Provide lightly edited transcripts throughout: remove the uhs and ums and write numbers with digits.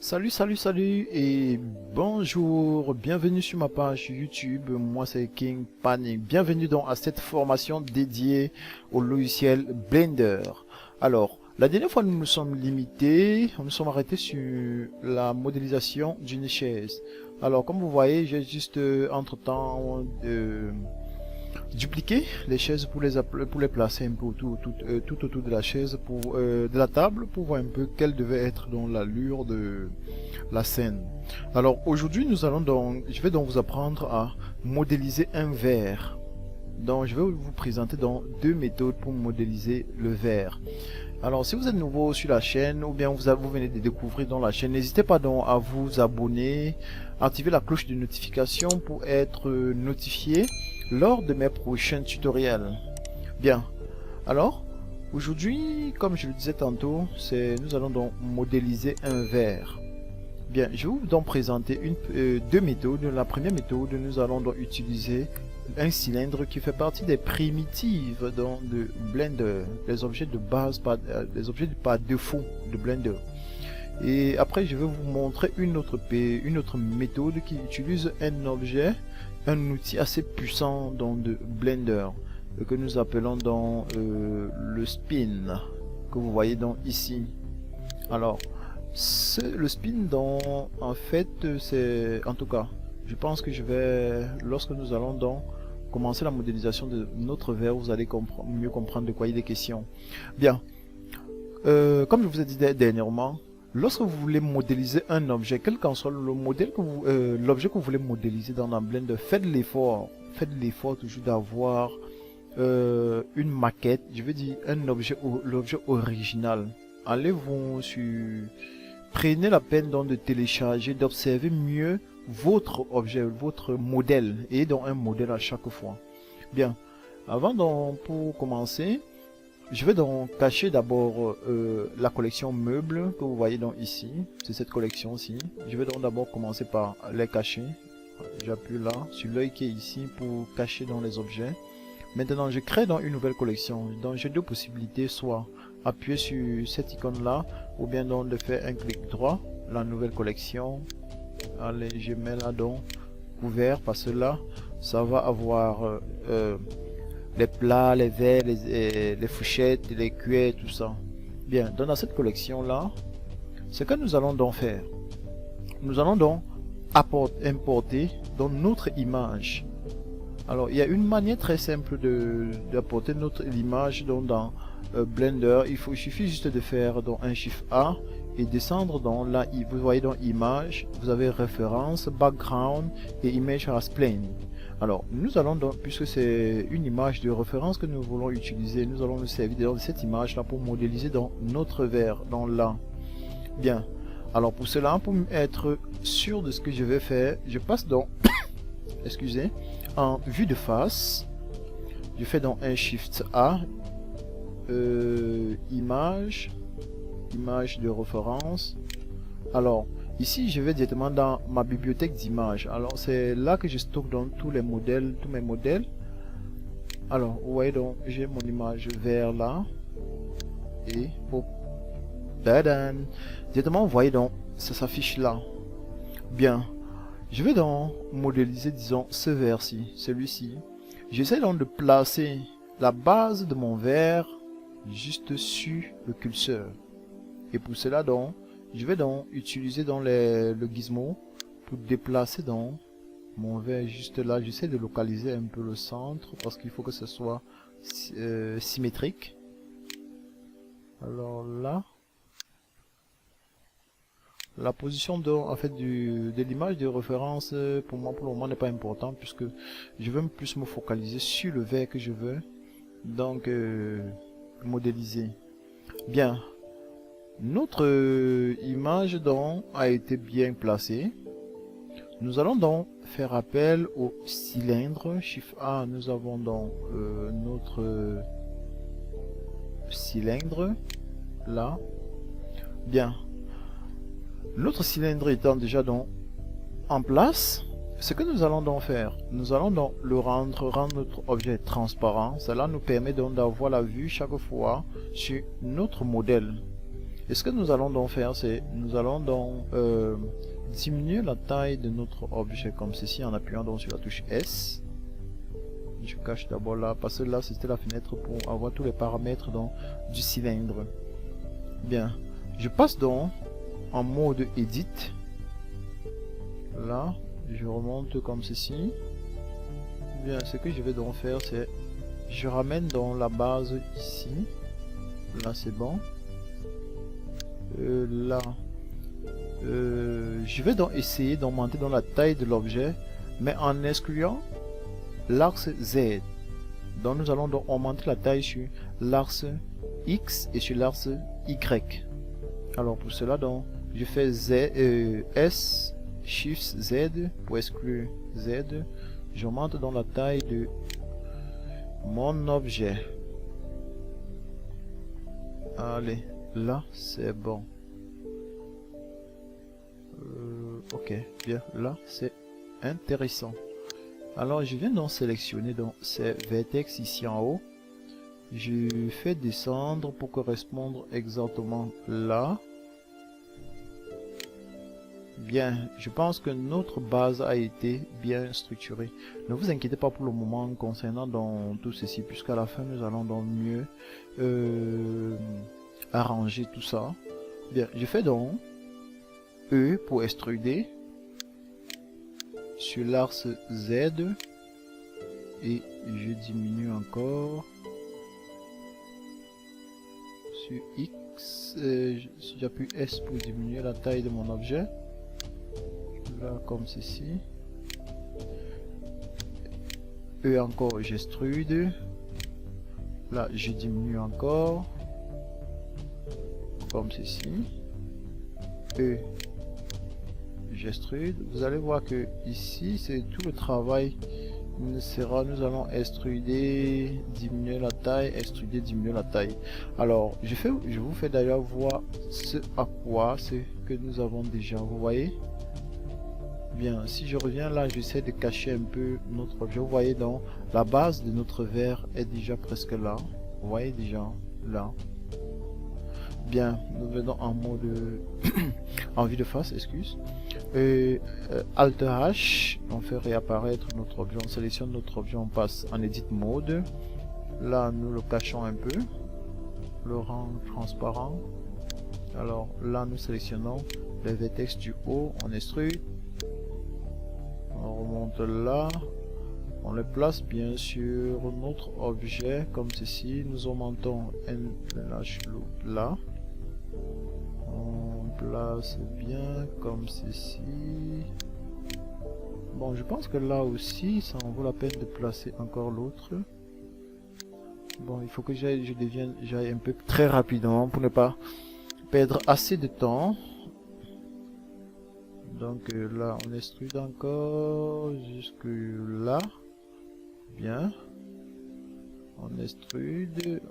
Salut et bonjour, bienvenue sur ma page YouTube, moi c'est King Panic, bienvenue à cette formation dédiée au logiciel Blender. Alors, la dernière fois nous nous sommes limités, nous sommes arrêtés sur la modélisation d'une chaise. Alors comme vous voyez, j'ai juste entre temps dupliquer les chaises pour les placer un peu tout autour de la chaise, de la table, pour voir un peu quelle devait être dans l'allure de la scène. Alors aujourd'hui je vais donc vous apprendre à modéliser un verre. Donc je vais vous présenter deux méthodes pour modéliser le verre. Alors si vous êtes nouveau sur la chaîne ou bien vous venez de découvrir dans la chaîne, n'hésitez pas donc à vous abonner, activer la cloche de notification pour être notifié lors de mes prochains tutoriels. Bien, alors aujourd'hui, comme je le disais tantôt, nous allons donc modéliser un verre. Bien, je vais vous donc présenter deux méthodes. La première méthode, nous allons donc utiliser un cylindre qui fait partie des primitives de Blender, les objets de base, les objets par défaut de Blender. Et après, je vais vous montrer une autre méthode qui utilise un outil assez puissant de Blender, que nous appelons le spin, que vous voyez ici. Alors, le spin en fait, c'est, en tout cas, je pense que lorsque nous allons commencer la modélisation de notre verre, vous allez mieux comprendre de quoi il est question. Bien, comme je vous ai dit dernièrement, lorsque vous voulez modéliser un objet, quel qu'en soit le modèle l'objet que vous voulez modéliser dans la Blender, faites l'effort toujours d'avoir une maquette, je veux dire l'objet original. Prenez la peine de télécharger, d'observer mieux votre objet, votre modèle, et un modèle à chaque fois. Bien, pour commencer, je vais cacher d'abord la collection meubles que vous voyez ici. C'est cette collection-ci. Je vais d'abord commencer par les cacher. J'appuie là sur l'œil qui est ici pour cacher les objets. Maintenant, je crée une nouvelle collection. Donc, j'ai deux possibilités, soit appuyer sur cette icône là, ou bien de faire un clic droit, la nouvelle collection. Allez, je mets là couvert, parce que là, ça va avoir les plats, les verres, les fourchettes, les cuillères, tout ça. Bien, dans cette collection là, ce que nous allons faire, nous allons importer notre image. Alors il y a une manière très simple d'apporter notre image dans Blender. Il suffit juste de faire un Shift A et descendre là, vous voyez image, vous avez référence, background et image as plane. Alors nous allons puisque c'est une image de référence que nous voulons utiliser, nous allons nous servir de cette image là pour modéliser notre verre là. Bien, alors pour cela, pour être sûr de ce que je vais faire, je passe excusez, en vue de face, je fais un Shift A, image de référence. Alors ici je vais directement dans ma bibliothèque d'images. Alors c'est là que je stocke tous mes modèles. Alors vous voyez j'ai mon image vert là, et directement vous voyez ça s'affiche là. Bien, je vais modéliser, disons, ce verre-ci, celui-ci. J'essaie de placer la base de mon verre juste sur le curseur. Et pour cela je vais utiliser le gizmo pour déplacer mon verre juste là. J'essaie de localiser un peu le centre parce qu'il faut que ce soit symétrique. Alors là, la position de l'image de référence pour moi pour le moment n'est pas importante, puisque je veux plus me focaliser sur le verre que je veux modéliser. Bien, notre image a été bien placée. Nous allons faire appel au cylindre. Shift A, nous avons notre cylindre là. Bien, notre cylindre étant déjà en place, ce que nous allons faire, nous allons rendre notre objet transparent. Cela nous permet d'avoir la vue chaque fois sur notre modèle. Et ce que nous allons donc faire, c'est nous allons donc diminuer la taille de notre objet comme ceci en appuyant donc sur la touche S. Je cache d'abord là parce que là c'était la fenêtre pour avoir tous les paramètres donc, du cylindre. Bien, je passe donc en mode Edit. Là, je remonte comme ceci. Bien, ce que je vais donc faire, c'est je ramène dans la base ici. Là, c'est bon. Là, je vais donc essayer d'augmenter dans la taille de l'objet, mais en excluant l'axe Z. Donc, nous allons donc augmenter la taille sur l'axe X et sur l'axe Y. Alors, pour cela, donc, je fais S, Shift Z pour exclure Z. J'augmente dans la taille de mon objet. Allez, là c'est bon. Ok, bien, là c'est intéressant. Alors je viens donc sélectionner donc ces vertex ici en haut. Je fais descendre pour correspondre exactement là. Bien, je pense que notre base a été bien structurée. Ne vous inquiétez pas pour le moment concernant dans tout ceci, puisqu'à la fin nous allons donc mieux arranger tout ça. Bien, je fais donc E pour extruder sur l'axe Z et je diminue encore sur X. J'appuie S pour diminuer la taille de mon objet. Là comme ceci. E encore, j'extrude. Là je diminue encore comme ceci. E, j'extrude. Vous allez voir que ici c'est tout le travail sera, nous allons extruder, diminuer la taille, extruder, diminuer la taille. Alors je vous fais d'ailleurs voir ce à quoi c'est que nous avons déjà, vous voyez. Bien, si je reviens là, j'essaie de cacher un peu notre objet. Vous voyez donc, la base de notre verre est déjà presque là. Vous voyez déjà là. Bien, nous venons en mode en vue de face, excuse. Alt H, on fait réapparaître notre objet. On sélectionne notre objet, on passe en Edit Mode. Là, nous le cachons un peu. Le rend transparent. Alors là, nous sélectionnons les vertex du haut, on extrude. On remonte là, on le place bien sur notre objet comme ceci. Nous augmentons NH Loop là, on place bien comme ceci. Bon, je pense que là aussi ça en vaut la peine de placer encore l'autre. Bon, il faut que j'aille un peu très rapidement pour ne pas perdre assez de temps. Donc là on extrude encore jusque là. Bien. On extrude.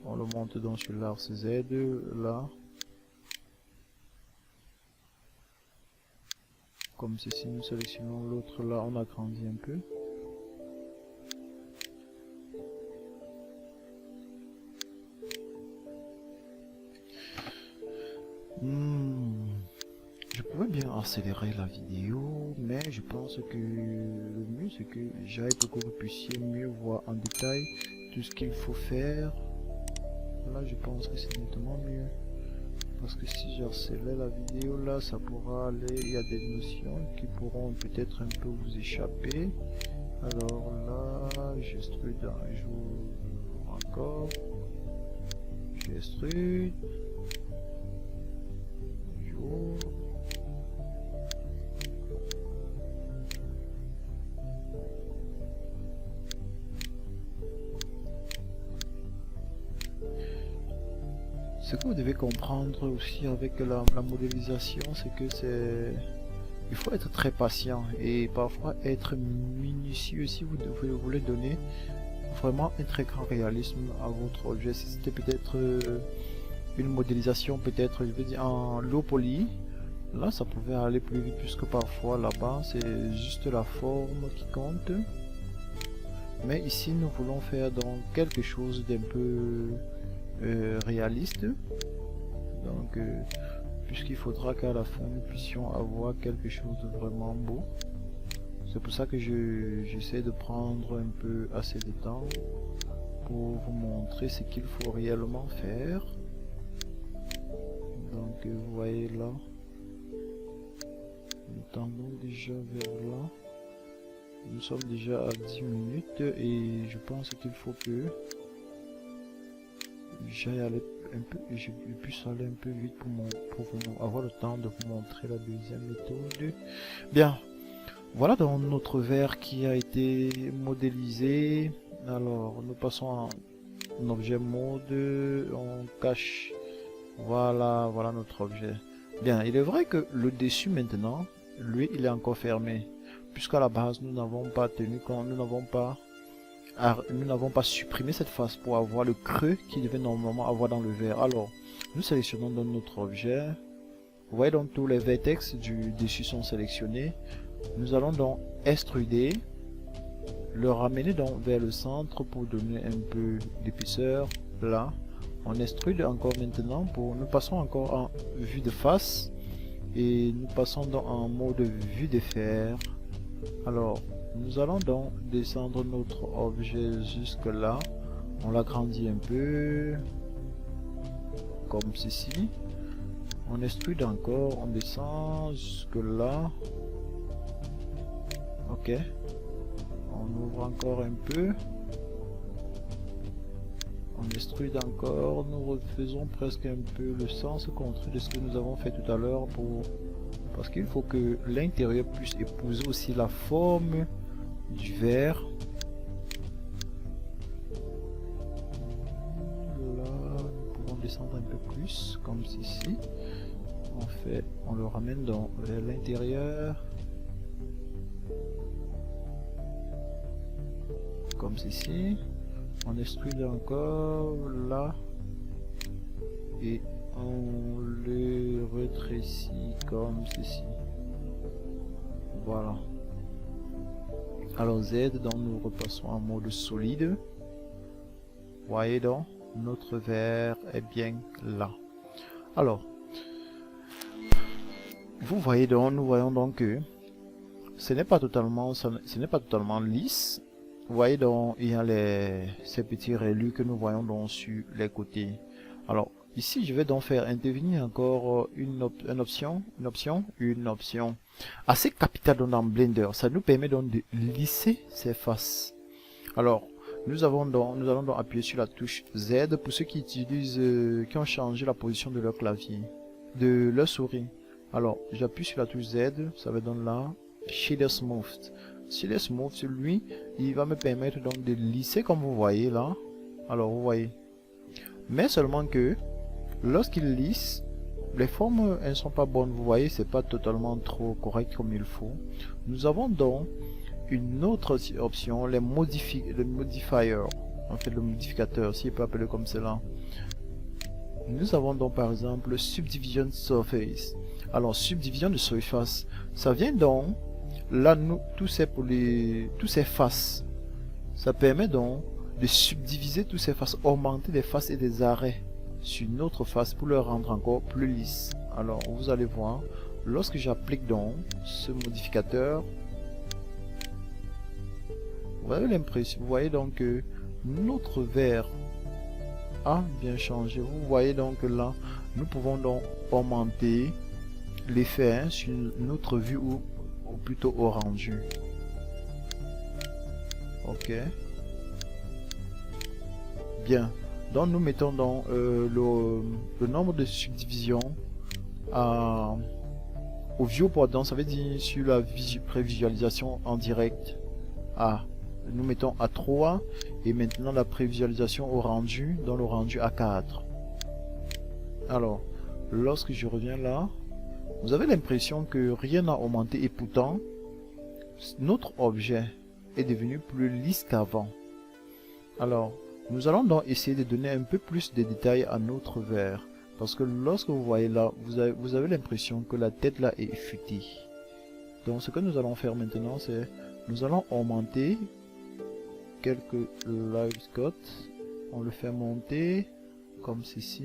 On le monte donc sur l'axe Z là. Comme ceci, nous sélectionnons l'autre là, on agrandit un peu. Je pourrais bien accélérer la vidéo, mais je pense que le mieux c'est que j'aille pour que vous puissiez mieux voir en détail tout ce qu'il faut faire. Là je pense que c'est nettement mieux, parce que si j'accélère la vidéo là, ça pourra aller, il y a des notions qui pourront peut-être un peu vous échapper. Alors là, j'extrude un jour encore, j'extrude. Ce que vous devez comprendre aussi avec la modélisation, c'est que il faut être très patient et parfois être minutieux si vous voulez donner vraiment un très grand réalisme à votre objet. Si c'était peut-être une modélisation, peut-être je veux dire en low poly, là ça pouvait aller plus vite, puisque parfois là-bas c'est juste la forme qui compte. Mais ici nous voulons faire donc quelque chose d'un peu réaliste. Donc puisqu'il faudra qu'à la fin nous puissions avoir quelque chose de vraiment beau. C'est pour ça que j'essaie de prendre un peu assez de temps pour vous montrer ce qu'il faut réellement faire. Donc vous voyez là, nous tendons déjà vers là. Nous sommes déjà à 10 minutes et je pense qu'il faut que j'aille aller un peu, je puisse aller un peu vite pour vous avoir le temps de vous montrer la deuxième méthode. Bien, voilà donc notre verre qui a été modélisé. Alors nous passons en objet mode, on cache, voilà notre objet. Bien, il est vrai que le dessus maintenant, lui, il est encore fermé, puisqu'à la base nous n'avons pas tenu compte, nous n'avons pas supprimé cette face pour avoir le creux qu'il devait normalement avoir dans le verre. Alors nous sélectionnons dans notre objet, vous voyez donc tous les vertex du dessus sont sélectionnés. Nous allons donc extruder, le ramener donc vers le centre pour donner un peu d'épaisseur. Là on extrude encore maintenant, nous passons encore en vue de face et nous passons donc en mode vue de fer. Alors nous allons donc descendre notre objet jusque là, on l'agrandit un peu comme ceci, on extrude encore, on descend jusque là. Ok, on ouvre encore un peu, on extrude encore, nous refaisons presque un peu le sens contraire de ce que nous avons fait tout à l'heure, parce qu'il faut que l'intérieur puisse épouser aussi la forme du verre. Là nous pouvons descendre un peu plus comme ceci, on le ramène vers l'intérieur comme ceci, on extrude encore là et on le rétrécit comme ceci. Voilà. Alors Z, donc nous repassons en mode solide. Voyez donc, notre verre est bien là. Alors, vous voyez donc, nous voyons donc que ce n'est pas totalement lisse. Vous voyez donc, il y a ces petits relus que nous voyons donc sur les côtés. Alors ici je vais donc faire intervenir encore une option assez capitale dans Blender. Ça nous permet donc de lisser ces faces. Alors nous allons donc appuyer sur la touche Z pour ceux qui utilisent qui ont changé la position de leur clavier, de leur souris. Alors j'appuie sur la touche Z, ça va donc là Shader Smooth. Shader Smooth, lui, il va me permettre donc de lisser comme vous voyez là. Alors vous voyez, mais seulement que lorsqu'il lisse, les formes elles sont pas bonnes. Vous voyez, c'est pas totalement trop correct comme il faut. Nous avons donc une autre option, le modifier, en fait le modificateur, si on peut appeler comme cela. Nous avons donc par exemple Subdivision Surface. Alors subdivision de surface, ça vient donc là, tous ces faces, ça permet donc de subdiviser tous ces faces, augmenter des faces et des arrêts sur une autre face pour le rendre encore plus lisse. Alors vous allez voir, lorsque j'applique donc ce modificateur, vous voyez donc que notre verre a bien changé. Vous voyez donc là, nous pouvons donc augmenter l'effet sur notre vue ou plutôt au rendu. Ok, bien, donc nous mettons dans le nombre de subdivisions au viewport, donc ça veut dire sur la prévisualisation en direct nous mettons à 3 et maintenant la prévisualisation au rendu dans le rendu à 4. Alors lorsque je reviens là, vous avez l'impression que rien n'a augmenté et pourtant notre objet est devenu plus lisse qu'avant. Alors nous allons donc essayer de donner un peu plus de détails à notre verre, parce que lorsque vous voyez là, vous avez l'impression que la tête là est futée. Donc ce que nous allons faire maintenant, c'est nous allons augmenter quelques live scots, on le fait monter comme ceci.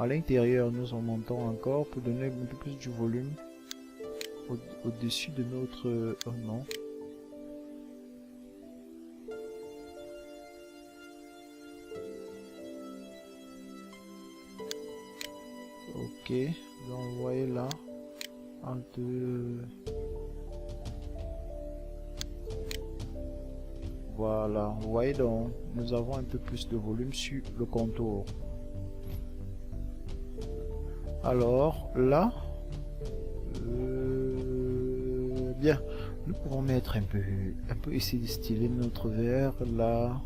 à l'intérieur, nous en montons encore pour donner un peu plus du volume au-dessus de notre... oh non. Ok, donc vous voyez là, entre... Voilà, vous voyez donc, nous avons un peu plus de volume sur le contour. Alors là, bien, nous pouvons mettre un peu essayer de styler notre verre là.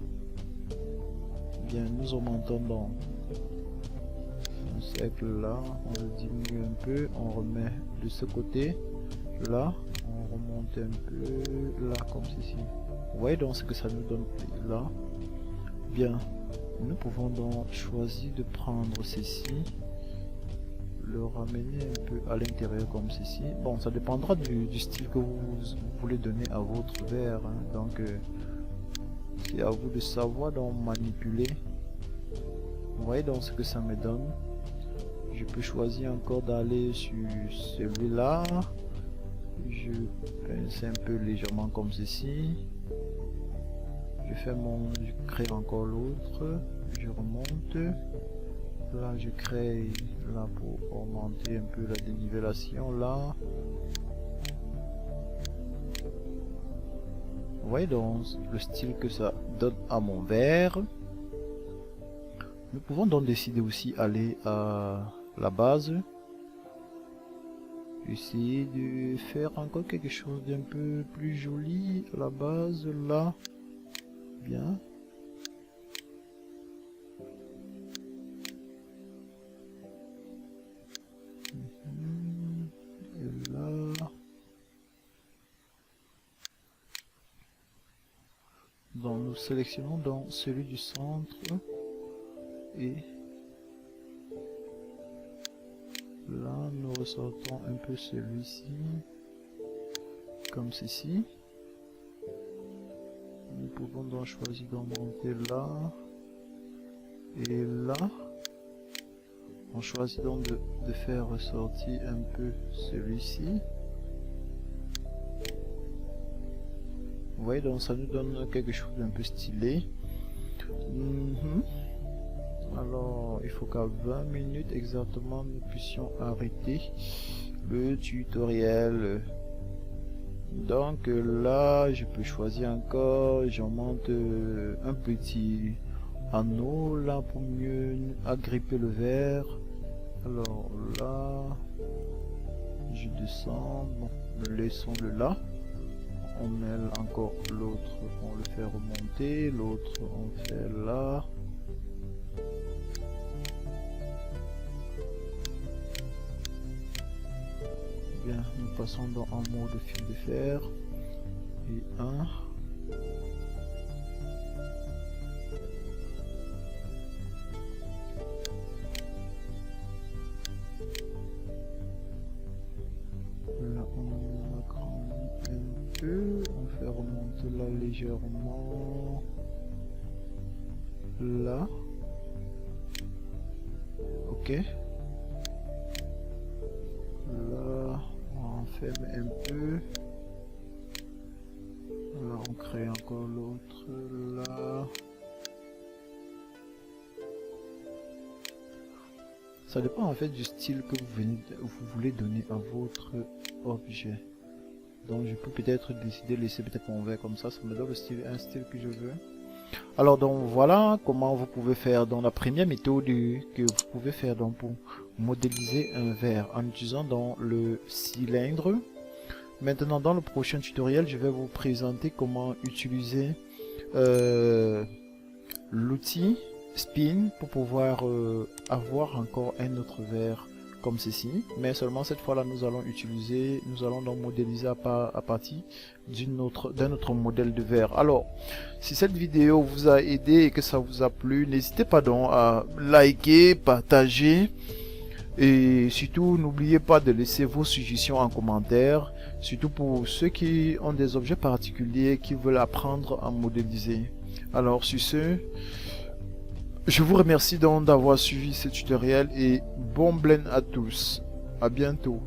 Bien, nous augmentons donc un cercle là, on le diminue un peu, on remet de ce côté là, on remonte un peu là comme ceci. Vous voyez donc ce que ça nous donne là. Bien, nous pouvons donc choisir de prendre ceci, le ramener un peu à l'intérieur comme ceci. Bon, ça dépendra du style que vous voulez donner à votre verre, hein. Donc c'est à vous de savoir donc manipuler. Vous voyez donc ce que ça me donne. Je peux choisir encore d'aller sur celui-là. Je pince un peu légèrement comme ceci. Je crée encore l'autre, je remonte, là je crée là pour augmenter un peu la dénivellation là. Vous voyez donc le style que ça donne à mon verre. Nous pouvons donc décider aussi aller à la base, essayer de faire encore quelque chose d'un peu plus joli à la base là. Bien. Et là. Donc nous sélectionnons dans celui du centre et là nous ressortons un peu celui-ci comme ceci. Nous pouvons donc choisir d'augmenter là et là. On choisit donc de faire ressortir un peu celui-ci. Vous voyez donc ça nous donne quelque chose d'un peu stylé. Alors il faut qu'à 20 minutes exactement nous puissions arrêter le tutoriel. Donc là je peux choisir encore, j'augmente un petit anneau là pour mieux agripper le verre. Alors là je descends, bon, laissons-le là, on mêle encore l'autre, on le fait remonter, l'autre on fait là. Bien, nous passons dans un mode fil de fer et un. Là on agrandit un peu, on fait remonter là légèrement. Là. Ok. Là. On ferme un peu. Là on crée encore l'autre là. Ça dépend en fait du style que vous voulez donner à votre objet. Donc je peux peut-être décider de laisser peut-être mon verre comme ça me donne un style que je veux. Alors donc voilà comment vous pouvez faire dans la première méthode que vous pouvez faire donc pour modéliser un verre en utilisant dans le cylindre. Maintenant dans le prochain tutoriel je vais vous présenter comment utiliser l'outil spin pour pouvoir avoir encore un autre verre comme ceci, mais seulement cette fois là nous allons donc modéliser à partir d'un autre modèle de verre. Alors si cette vidéo vous a aidé et que ça vous a plu, n'hésitez pas donc à liker, partager et surtout n'oubliez pas de laisser vos suggestions en commentaire, surtout pour ceux qui ont des objets particuliers qui veulent apprendre à modéliser. Alors sur ce, Je vous remercie donc d'avoir suivi ce tutoriel et bon blend à tous. À bientôt.